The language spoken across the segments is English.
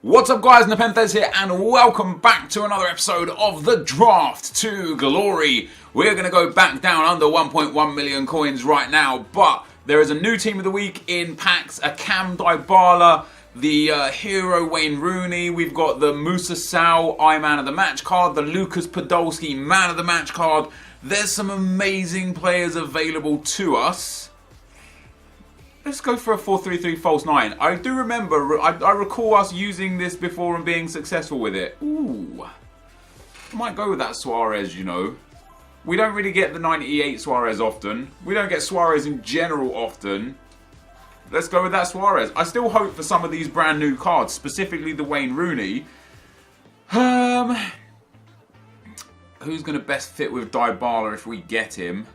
What's up guys, NepentheZ here and welcome back to another episode of the Draft to Glory. We're going to go back down under 1.1 million coins right now, but there is a new team of the week in packs, a Cam Dybala, the hero Wayne Rooney, we've got the Musa Sow Man of the Match card, the Lucas Podolski Man of the Match card. There's some amazing players available to us. Let's go for a 4-3-3 false 9. I do remember, I recall us using this before and being successful with it. Ooh. I might go with that Suarez, you know. We don't really get the 98 Suarez often. We don't get Suarez in general often. Let's go with that Suarez. I still hope for some of these brand new cards, specifically the Wayne Rooney. Who's going to best fit with Dybala if we get him?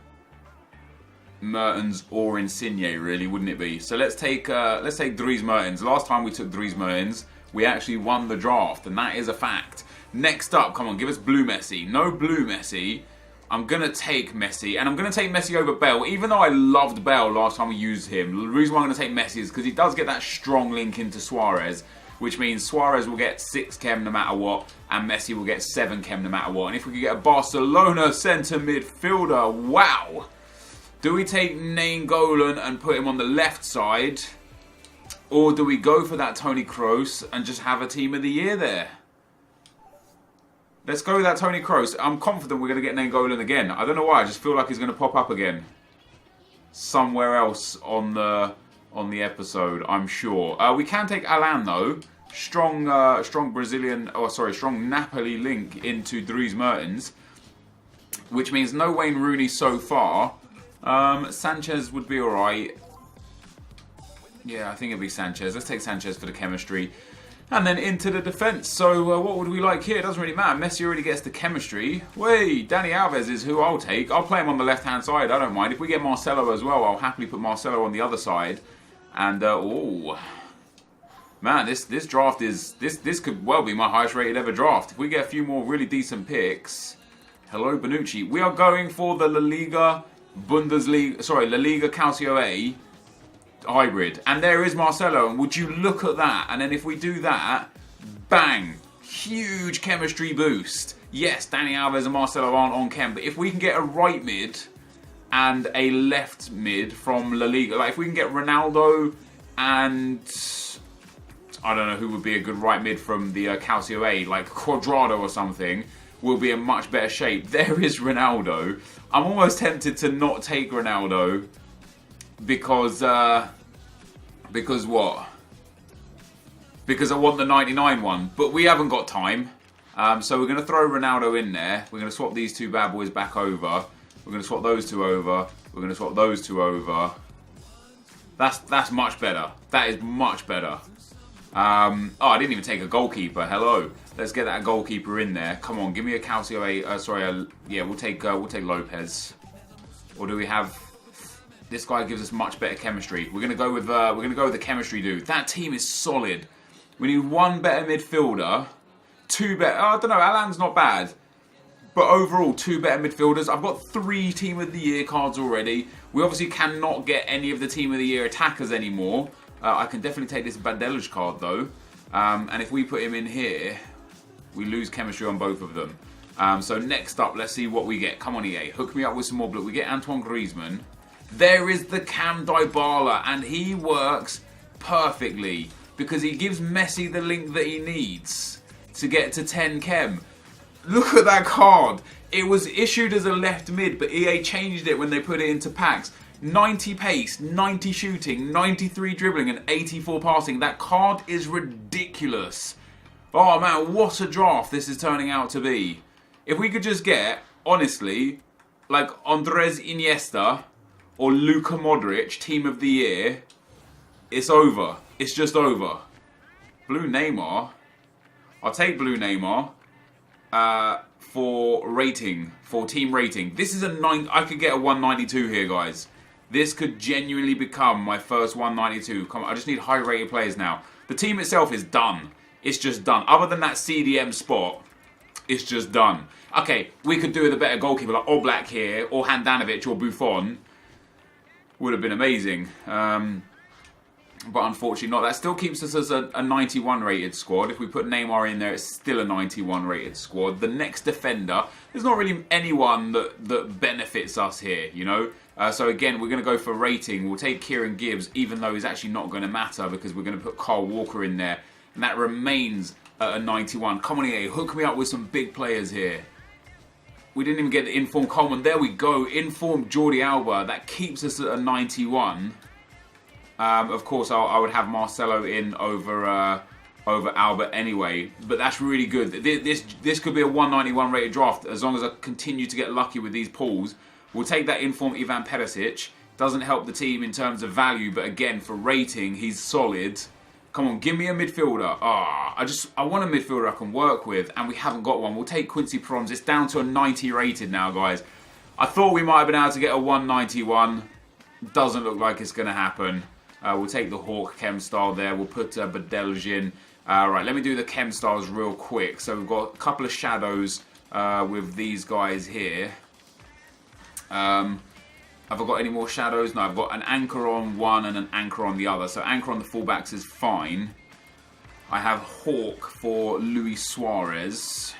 Mertens or Insigne, really, wouldn't it be? So let's take Dries Mertens. Last time we took Dries Mertens, we actually won the draft, and that is a fact. Next up, come on, give us blue Messi. No blue Messi. I'm going to take Messi, and I'm going to take Messi over Bale, even though I loved Bale last time we used him. The reason why I'm going to take Messi is because he does get that strong link into Suarez, which means Suarez will get 6 chem no matter what, and Messi will get 7 chem no matter what. And if we could get a Barcelona centre midfielder, wow! Do we take Nainggolan and put him on the left side? Or do we go for that Toni Kroos and just have a team of the year there? Let's go with that Toni Kroos. I'm confident we're going to get Nainggolan again. I don't know why, I just feel like he's going to pop up again. Somewhere else on the episode, I'm sure. We can take Alan though. Strong Napoli link into Dries Mertens. Which means no Wayne Rooney so far. Sanchez would be alright. Yeah, I think it'd be Sanchez. Let's take Sanchez for the chemistry. And then into the defence. So what would we like here? It doesn't really matter. Messi already gets the chemistry. Wait, Dani Alves is who I'll take. I'll play him on the left-hand side. I don't mind. If we get Marcelo as well, I'll happily put Marcelo on the other side. And, oh. Man, this draft is... This could well be my highest rated ever draft. If we get a few more really decent picks... Hello, Bonucci. We are going for the La Liga Calcio A hybrid. And there is Marcelo. And would you look at that? And then if we do that, bang, huge chemistry boost. Yes, Dani Alves and Marcelo aren't on chem, but if we can get a right mid and a left mid from La Liga, like if we can get Ronaldo and I don't know who would be a good right mid from the Calcio A, like Quadrado or something, we'll be in much better shape. There is Ronaldo. I'm almost tempted to not take Ronaldo because what? Because I want the 99 one, but we haven't got time. So we're going to throw Ronaldo in there. We're going to swap these two bad boys back over. We're going to swap those two over. We're going to swap those two over. That's much better. That is much better. Oh, I didn't even take a goalkeeper. Hello. Let's get that goalkeeper in there. Come on, give me a Calcio A. Yeah, we'll take Lopez. Or do we have? This guy gives us much better chemistry. We're gonna go with the chemistry dude. That team is solid. We need one better midfielder, two better. I don't know. Alan's not bad, but overall 2 better midfielders. I've got 3 team of the year cards already. We obviously cannot get any of the team of the year attackers anymore. I can definitely take this Banderas card though, and if we put him in here, we lose chemistry on both of them. So next up, let's see what we get. Come on, EA, hook me up with some more blue. We get Antoine Griezmann. There is the Cam Dybala, and he works perfectly because he gives Messi the link that he needs to get to 10 chem. Look at that card. It was issued as a left mid, but EA changed it when they put it into packs. 90 pace, 90 shooting, 93 dribbling, and 84 passing. That card is ridiculous. Oh man, what a draft this is turning out to be. If we could just get, honestly, like Andres Iniesta or Luka Modric, team of the year, it's over. It's just over. Blue Neymar. I'll take blue Neymar for rating, for team rating. This is a 9. I could get a 192 here, guys. This could genuinely become my first 192. Come on, I just need high rated players now. The team itself is done. It's just done. Other than that CDM spot, it's just done. Okay, we could do with a better goalkeeper like Oblak here, or Handanovic, or Buffon. Would have been amazing. But unfortunately not. That still keeps us as a 91 rated squad. If we put Neymar in there, it's still a 91 rated squad. The next defender, there's not really anyone that benefits us here, you know. So again, we're going to go for rating. We'll take Kieran Gibbs, even though he's actually not going to matter because we're going to put Kyle Walker in there. And that remains at a 91. Come on, EA, hook me up with some big players here. We didn't even get the informed Coleman. There we go. Informed Jordi Alba. That keeps us at a 91. Of course, I would have Marcelo in over Albert anyway, but that's really good. This could be a 191 rated draft as long as I continue to get lucky with these pulls. We'll take that informed Ivan Perisic. Doesn't help the team in terms of value, but again, for rating, he's solid. Come on, give me a midfielder. I want a midfielder I can work with, and we haven't got one. We'll take Quincy Promes. It's down to a 90 rated now, guys. I thought we might have been able to get a 191. Doesn't look like it's going to happen. We'll take the Hawk Chem style there. We'll put Bedelgin. Right, let me do the Chem styles real quick. So we've got a couple of shadows with these guys here. Have I got any more shadows? No, I've got an anchor on one and an anchor on the other. So anchor on the fullbacks is fine. I have Hawk for Luis Suarez.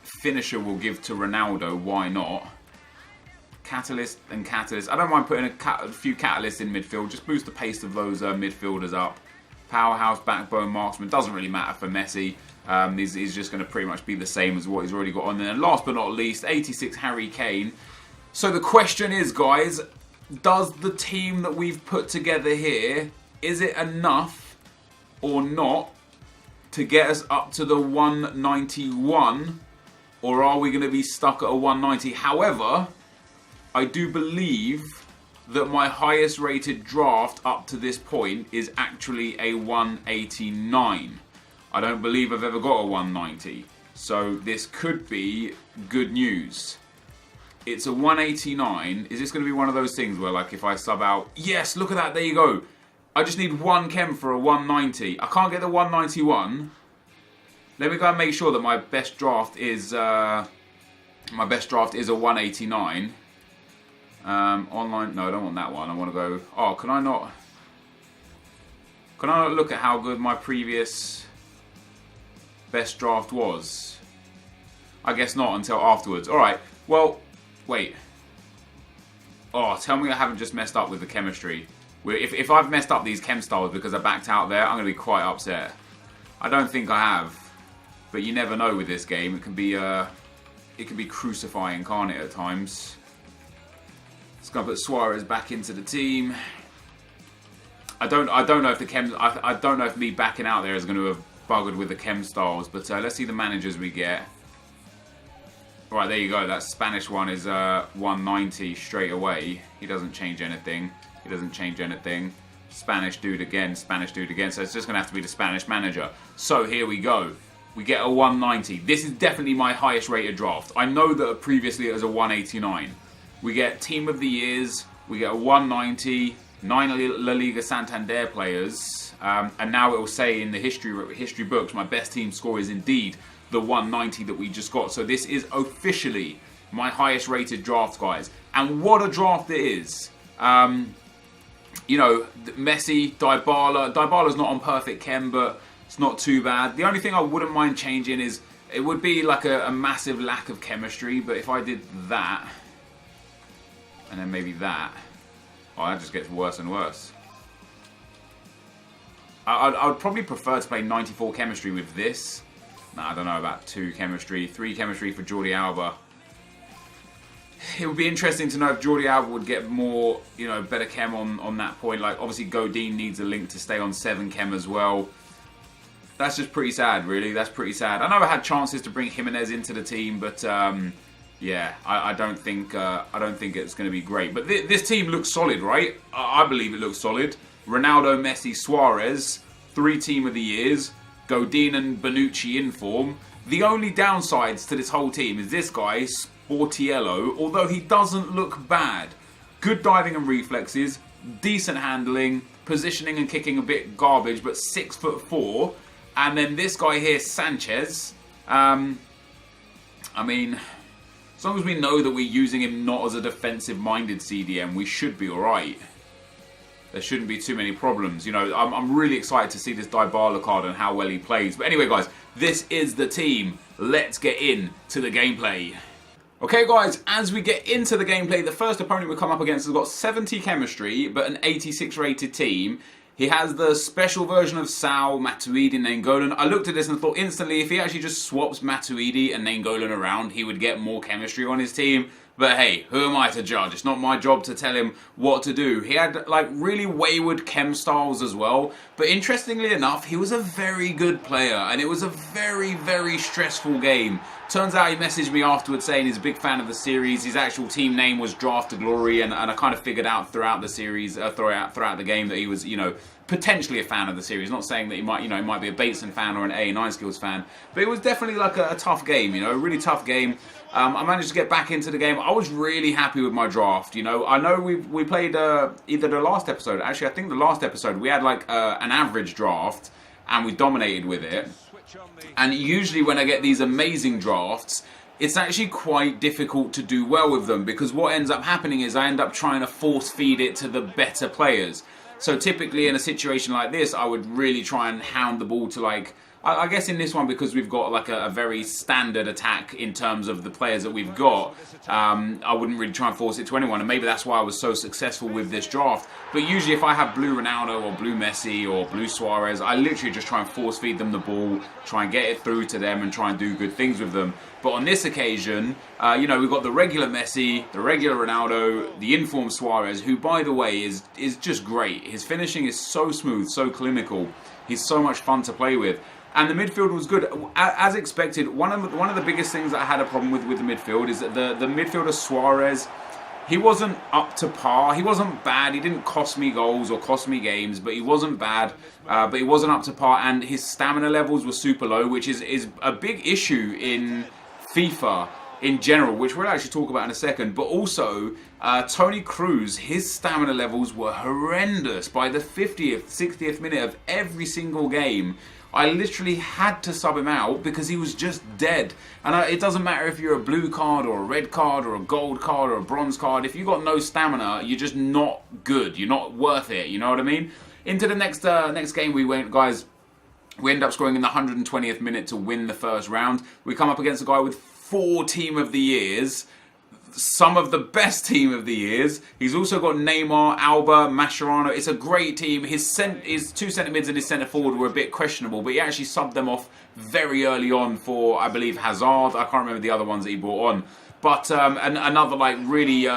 Finisher will give to Ronaldo. Why not? Catalyst and Catalyst. I don't mind putting a few Catalysts in midfield. Just boost the pace of those midfielders up. Powerhouse, backbone, marksman. Doesn't really matter for Messi. He's just going to pretty much be the same as what he's already got on there. And last but not least, 86 Harry Kane. So the question is, guys, does the team that we've put together here, is it enough or not to get us up to the 191? Or are we going to be stuck at a 190? However, I do believe that my highest rated draft up to this point is actually a 189. I don't believe I've ever got a 190. So this could be good news. It's a 189. Is this going to be one of those things where, like, if I sub out... Yes, look at that. There you go. I just need one chem for a 190. I can't get the 191. Let me go and make sure that my best draft is... my best draft is a 189. Online... No, I don't want that one. I want to go... Oh, can I not... Can I not look at how good my previous... best draft was? I guess not until afterwards. Alright, well, wait. Oh, tell me I haven't just messed up with the chemistry. If I've messed up these chem styles because I backed out there, I'm going to be quite upset. I don't think I have. But you never know with this game. It can be crucifying, can't it, at times. Just going to put Suarez back into the team. I don't know if the chem... I don't know if me backing out there is going to have buggered with the chem styles, but let's see the managers we get. Right, there you go. That Spanish one is 190 straight away. He doesn't change anything. He doesn't change anything. Spanish dude again, Spanish dude again. So it's just going to have to be the Spanish manager. So here we go. We get a 190. This is definitely my highest rated draft. I know that previously it was a 189. We get Team of the Years. We get a 190. 9 La Liga Santander players. And now it will say in the history books, my best team score is indeed the 190 that we just got. So this is officially my highest rated draft, guys. And what a draft it is. You know, Messi, Dybala. Dybala's not on perfect chem, but it's not too bad. The only thing I wouldn't mind changing is, it would be like a massive lack of chemistry. But if I did that, and then maybe that, oh, that just gets worse and worse. I would probably prefer to play 94 chemistry with this. Nah, I don't know about 2 chemistry. 3 chemistry for Jordi Alba. It would be interesting to know if Jordi Alba would get more, you know, better chem on that point. Like, obviously, Godin needs a link to stay on 7 chem as well. That's just pretty sad, really. That's pretty sad. I know I had chances to bring Jimenez into the team, but yeah, I don't think it's going to be great. But this team looks solid, right? I believe it looks solid. Ronaldo, Messi, Suarez, 3 Team of the Years. Godin and Bonucci in form. The only downsides to this whole team is this guy, Sportiello, although he doesn't look bad. Good diving and reflexes, decent handling, positioning and kicking a bit garbage, but 6'4". And then this guy here, Sanchez. I mean, As long as we know that we're using him not as a defensive-minded CDM, we should be alright. There shouldn't be too many problems. You know, I'm really excited to see this Dybala card and how well he plays. But anyway, guys, this is the team. Let's get into the gameplay. Okay, guys, as we get into the gameplay, the first opponent we come up against has got 70 chemistry, but an 86 rated team. He has the special version of Sal, Matuidi, and Nainggolan. I looked at this and thought instantly, if he actually just swaps Matuidi and Nainggolan around, he would get more chemistry on his team. But hey, who am I to judge? It's not my job to tell him what to do. He had like really wayward chem styles as well. But interestingly enough, he was a very good player. And it was a very, very stressful game. Turns out he messaged me afterwards saying he's a big fan of the series. His actual team name was Draft to Glory. And I kind of figured out throughout the series, throughout the game that he was, you know, potentially a fan of the series. Not saying that he might, you know, he might be a Bateson fan or an A9 Skills fan. But it was definitely like a tough game, you know, a really tough game. I managed to get back into the game. I was really happy with my draft, you know. I know we played either the last episode, actually I think the last episode, we had like an average draft and we dominated with it. And usually when I get these amazing drafts, it's actually quite difficult to do well with them because what ends up happening is I end up trying to force feed it to the better players. So typically in a situation like this, I would really try and hound the ball to like, I guess in this one, because we've got like a very standard attack in terms of the players that we've got, I wouldn't really try and force it to anyone, and maybe that's why I was so successful with this draft. But usually if I have blue Ronaldo or blue Messi or blue Suarez, I literally just try and force feed them the ball, try and get it through to them and try and do good things with them. But on this occasion, you know, we've got the regular Messi, the regular Ronaldo, the informed Suarez, who by the way is just great. His finishing is so smooth, so clinical. He's so much fun to play with. And the midfield was good. As expected, one of the biggest things that I had a problem with the midfield is that the midfielder Suarez, he wasn't up to par. He wasn't bad. He didn't cost me goals or cost me games, but he wasn't bad. But he wasn't up to par, and his stamina levels were super low, which is a big issue in FIFA in general, which we'll actually talk about in a second. But also, Toni Kroos, his stamina levels were horrendous. By the 50th, 60th minute of every single game, I literally had to sub him out because he was just dead. And it doesn't matter if you're a blue card or a red card or a gold card or a bronze card. If you've got no stamina, you're just not good. You're not worth it. You know what I mean? Into the next game we went, guys. We end up scoring in the 120th minute to win the first round. We come up against a guy with 4 Team of the Years. Some of the best Team of the Years. He's also got Neymar, Alba, Mascherano. It's a great team. His 2 centre mids and his centre forward were a bit questionable, but he actually subbed them off very early on for, I believe, Hazard. I can't remember the other ones that he brought on. But another like really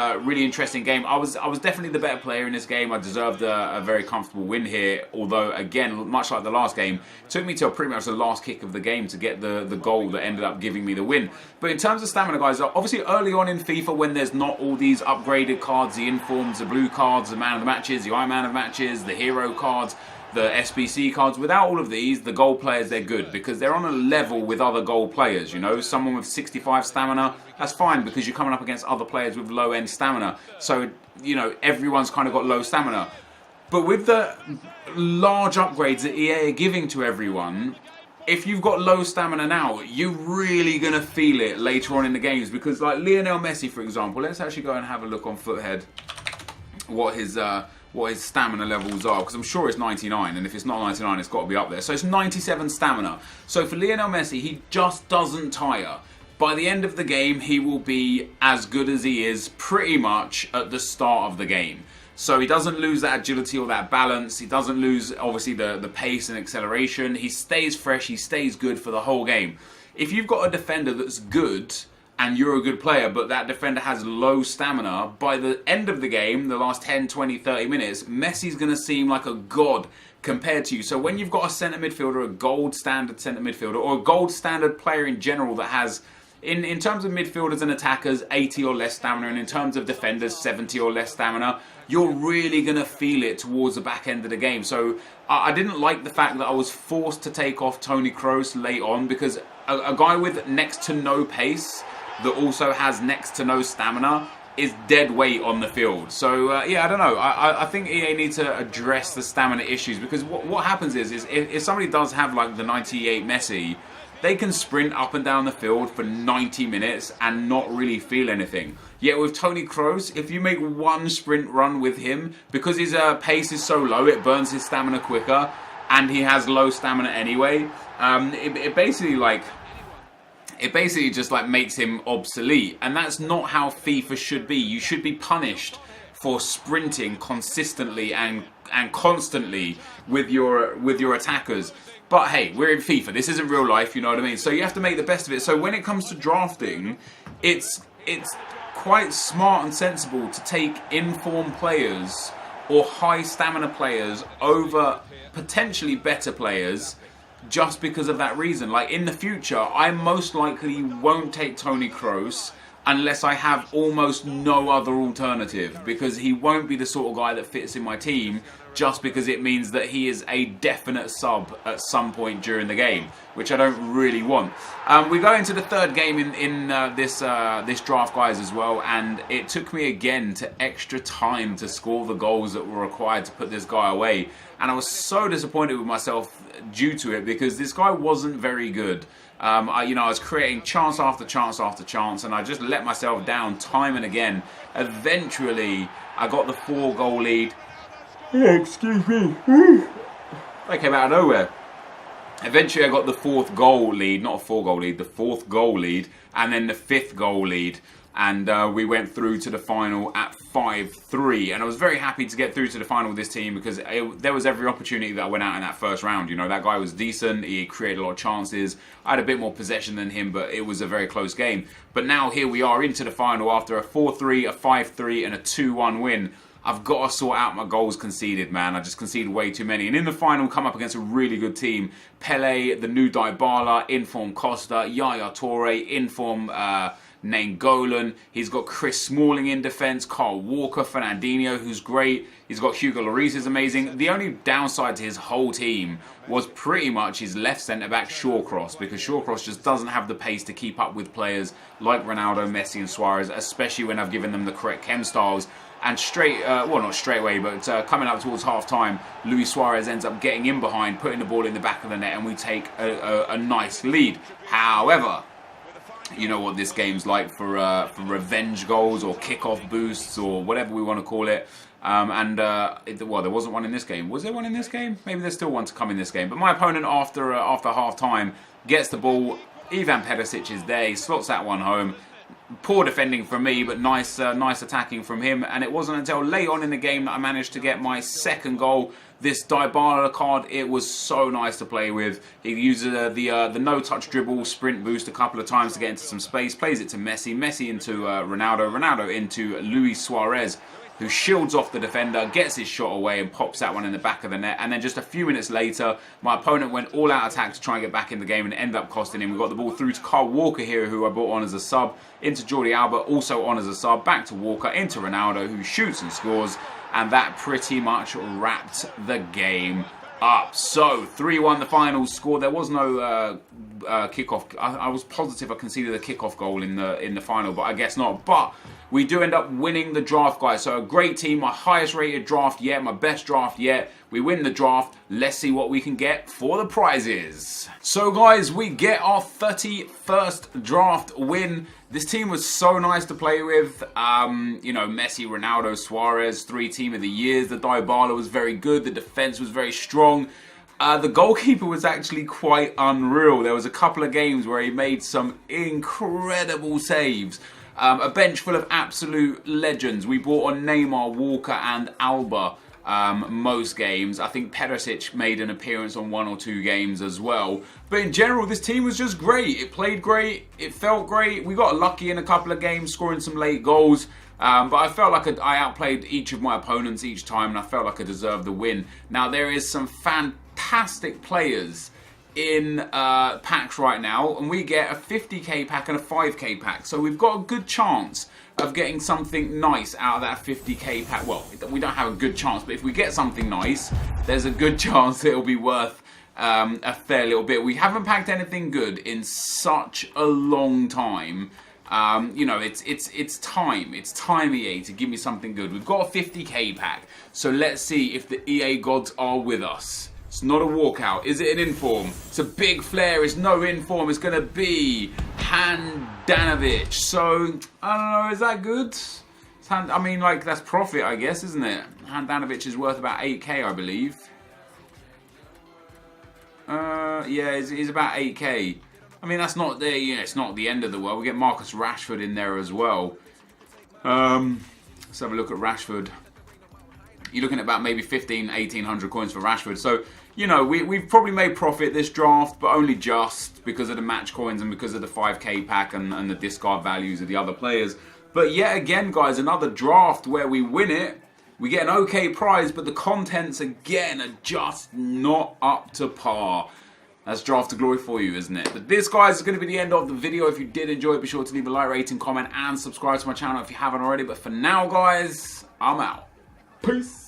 interesting game. I was definitely the better player in this game. I deserved a very comfortable win here. Although again, much like the last game, it took me till pretty much the last kick of the game to get the goal that ended up giving me the win. But in terms of stamina, guys, obviously early on in FIFA when there's not all these upgraded cards, the informs, the blue cards, the man of the matches, the I man of matches, the hero cards, the SBC cards, without all of these, the gold players, they're good because they're on a level with other gold players, you know. Someone with 65 stamina, that's fine because you're coming up against other players with low-end stamina. So, you know, everyone's kind of got low stamina. But with the large upgrades that EA are giving to everyone, if you've got low stamina now, you're really going to feel it later on in the games because, like, Lionel Messi, for example, let's actually go and have a look on Foothead what his stamina levels are, because I'm sure it's 99, and if it's not 99, it's got to be up there. So it's 97 stamina. So for Lionel Messi, he just doesn't tire. By the end of the game, he will be as good as he is pretty much at the start of the game. So he doesn't lose that agility or that balance. He doesn't lose, obviously, the pace and acceleration. He stays fresh. He stays good for the whole game. If you've got a defender that's good and you're a good player, but that defender has low stamina, by the end of the game, the last 10, 20, 30 minutes, Messi's going to seem like a god compared to you. So when you've got a centre midfielder, a gold standard centre midfielder, or a gold standard player in general that has, in terms of midfielders and attackers, 80 or less stamina, and in terms of defenders, 70 or less stamina, you're really going to feel it towards the back end of the game. So I didn't like the fact that I was forced to take off Toni Kroos late on, because a guy with next to no pace that also has next to no stamina is dead weight on the field. So yeah, I don't know. I think EA need to address the stamina issues, because what happens is if somebody does have like the 98 Messi, they can sprint up and down the field for 90 minutes and not really feel anything. Yet with Toni Kroos, if you make one sprint run with him, because his pace is so low, it burns his stamina quicker, and he has low stamina anyway, it basically just like makes him obsolete. And that's not how FIFA should be. You should be punished for sprinting consistently and constantly with your attackers. But hey, we're in FIFA. This isn't real life, you know what I mean? So you have to make the best of it. So when it comes to drafting, it's quite smart and sensible to take informed players or high stamina players over potentially better players, just because of that reason. Like in the future, I most likely won't take Toni Kroos unless I have almost no other alternative, because he won't be the sort of guy that fits in my team just because it means that he is a definite sub at some point during the game, which I don't really want. We go into the third game in this draft, guys, as well, and it took me again to extra time to score the goals that were required to put this guy away. And I was so disappointed with myself due to it, because this guy wasn't very good. I was creating chance after chance after chance, and I just let myself down time and again. Eventually, I got the 4-goal lead. Excuse me. That came out of nowhere. Eventually, I got the 4th goal lead, not a 4-goal lead, the 4th goal lead, and then the 5th goal lead. And we went through to the final at 5-3. And I was very happy to get through to the final with this team, because there was every opportunity that I went out in that first round. You know, that guy was decent. He created a lot of chances. I had a bit more possession than him, but it was a very close game. But now here we are into the final after a 4-3, a 5-3, and a 2-1 win. I've got to sort out my goals conceded, man. I just conceded way too many. And in the final, come up against a really good team. Pele, the new Dybala, inform Costa, Yaya Toure, inform Nainggolan. He's got Chris Smalling in defence, Kyle Walker, Fernandinho, who's great. He's got Hugo Lloris, who's amazing. The only downside to his whole team was pretty much his left centre-back, Shawcross, because Shawcross just doesn't have the pace to keep up with players like Ronaldo, Messi and Suarez, especially when I've given them the correct chem styles. And not straight away, but coming up towards half-time, Luis Suarez ends up getting in behind, putting the ball in the back of the net, and we take a nice lead. However, you know what this game's like for revenge goals or kickoff boosts or whatever we want to call it. There wasn't one in this game. Was there one in this game? Maybe there's still one to come in this game. But my opponent, after half-time, gets the ball. Ivan Perisic is there. He slots that one home. Poor defending from me, but nice attacking from him. And it wasn't until late on in the game that I managed to get my second goal. This Dybala card, it was so nice to play with. He uses the no-touch dribble sprint boost a couple of times to get into some space. Plays it to Messi. Messi into Ronaldo. Ronaldo into Luis Suarez, who shields off the defender, gets his shot away and pops that one in the back of the net. And then just a few minutes later, my opponent went all-out attack to try and get back in the game, and it ended up costing him. We got the ball through to Kyle Walker here, who I brought on as a sub, into Jordi Alba, also on as a sub, back to Walker, into Ronaldo, who shoots and scores. And that pretty much wrapped the game up. So 3-1 the final score. There was no kickoff. I was positive I conceded a kickoff goal in the final, but I guess not. But we do end up winning the draft, guys. So a great team, my highest rated draft yet, my best draft yet. We win the draft. Let's see what we can get for the prizes. So guys, we get our 31st draft win. This team was so nice to play with. Messi, Ronaldo, Suarez, 3 team of the years. The Dybala was very good. The defense was very strong. The goalkeeper was actually quite unreal. There was a couple of games where he made some incredible saves. A bench full of absolute legends. We brought on Neymar, Walker and Alba most games. I think Perisic made an appearance on 1 or 2 games as well. But in general, this team was just great. It played great. It felt great. We got lucky in a couple of games, scoring some late goals. But I felt like I outplayed each of my opponents each time, and I felt like I deserved the win. Now, there is some fantastic players in packs right now, and we get a 50k pack and a 5k pack, so we've got a good chance of getting something nice out of that 50k pack. Well, we don't have a good chance, but if we get something nice, there's a good chance it'll be worth a fair little bit. We haven't packed anything good in such a long time. It's time EA to give me something good. We've got a 50k pack, so let's see if the EA gods are with us. It's not a walkout. Is it an inform? It's a big flare. It's no inform. It's going to be Handanovic. So, I don't know. Is that good? I mean, like, that's profit, I guess, isn't it? Handanovic is worth about 8k, I believe. Yeah, he's about 8k. I mean, that's not the, you know, it's not the end of the world. We get Marcus Rashford in there as well. Let's have a look at Rashford. You're looking at about maybe 1,800 coins for Rashford. So, you know, we've probably made profit this draft, but only just because of the match coins and because of the 5k pack and the discard values of the other players. But yet again, guys, another draft where we win it. We get an okay prize, but the contents, again, are just not up to par. That's Draft to Glory for you, isn't it? But this, guys, is going to be the end of the video. If you did enjoy it, be sure to leave a like, rating, comment, and subscribe to my channel if you haven't already. But for now, guys, I'm out. Peace.